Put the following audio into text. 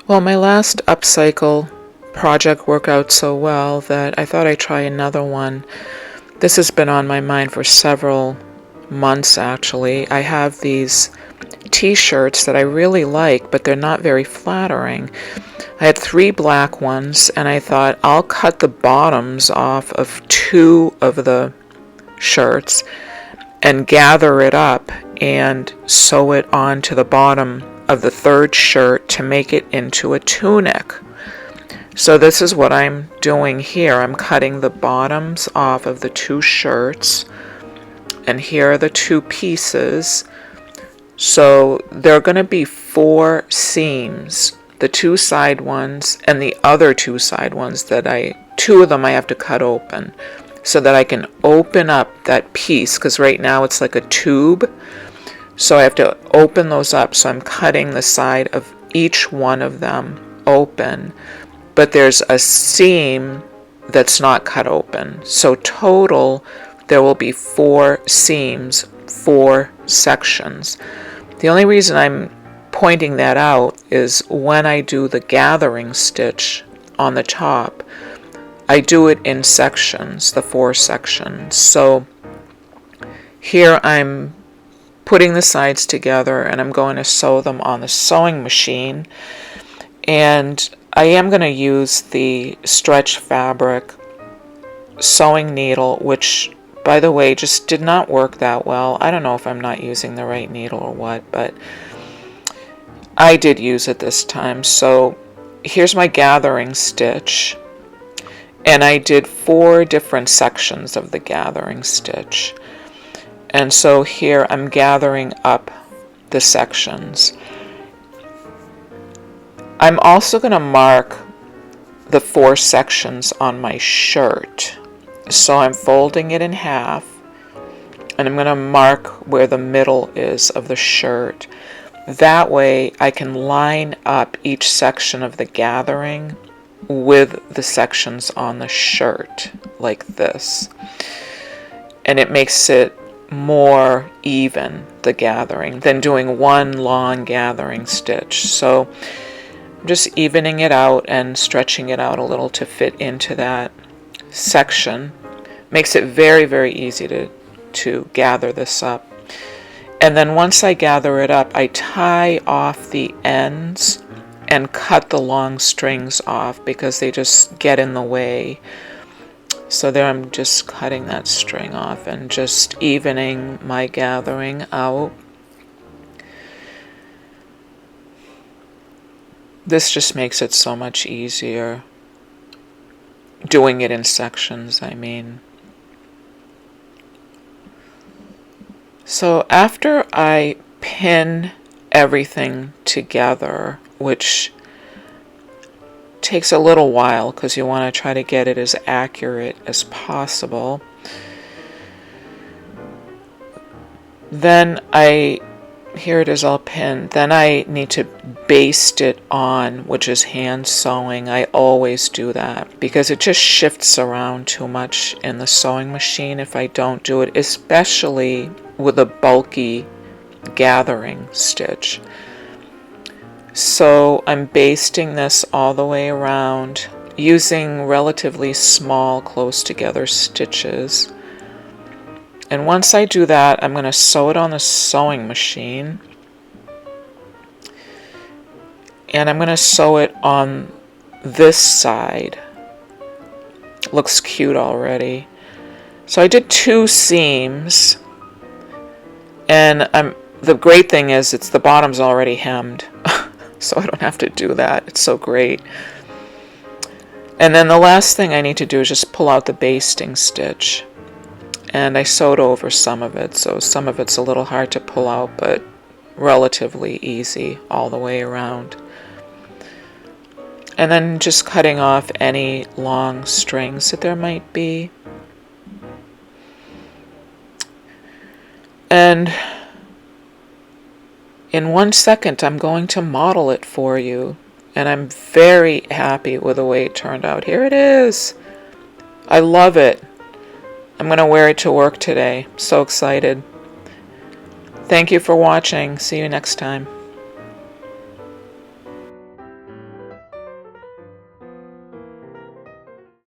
Well, my last upcycle project worked out so well that I thought I'd try another one. This has been on my mind for several months actually. I have these t-shirts that I really like, but they're not very flattering. I had 3 black ones, and I thought I'll cut the bottoms off of 2 of the shirts and gather it up and sew it onto the bottom of the 3rd shirt to make it into a tunic. So this is what I'm doing here. I'm cutting the bottoms off of the 2 shirts, and here are the 2 pieces. So there are going to be 4 seams, the 2 side ones and the other 2 side ones that 2 of them I have to cut open so that I can open up that piece, because right now it's like a tube. So I have to open those up. So I'm cutting the side of each one of them open, but there's a seam that's not cut open. So total there will be 4 seams, 4 sections. The only reason I'm pointing that out is when I do the gathering stitch on the top, I do it in sections, the 4 sections. So here I'm putting the sides together and I'm going to sew them on the sewing machine, and I am going to use the stretch fabric sewing needle, which by the way just did not work that well. I don't know if I'm not using the right needle or what, but I did use it this time. So here's my gathering stitch, and I did 4 different sections of the gathering stitch. And so here I'm gathering up the sections. I'm also going to mark the 4 sections on my shirt. So I'm folding it in half, and I'm going to mark where the middle is of the shirt. That way I can line up each section of the gathering with the sections on the shirt like this. And it makes it more even, the gathering, than doing one long gathering stitch. So I'm just evening it out and stretching it out a little to fit into that section. Makes it very, very easy to gather this up. And then once I gather it up, I tie off the ends and cut the long strings off because they just get in the way. So there I'm just cutting that string off and just evening my gathering out. This just makes it so much easier. Doing it in sections, I mean. So after I pin everything together, which takes a little while because you want to try to get it as accurate as possible, then here it is all pinned. Then I need to baste it on, which is hand sewing. I always do that because it just shifts around too much in the sewing machine if I don't do it, especially with a bulky gathering stitch. So I'm basting this all the way around using relatively small close together stitches. And once I do that, I'm going to sew it on the sewing machine. And I'm going to sew it on this side. Looks cute already. So I did 2 seams. And the great thing is the bottom's already hemmed. So I don't have to do that. It's so great. And then the last thing I need to do is just pull out the basting stitch. And I sewed over some of it, so some of it's a little hard to pull out, but relatively easy all the way around. And then just cutting off any long strings that there might be. And in 1 second, I'm going to model it for you. And I'm very happy with the way it turned out. Here it is. I love it. I'm going to wear it to work today. So excited. Thank you for watching. See you next time.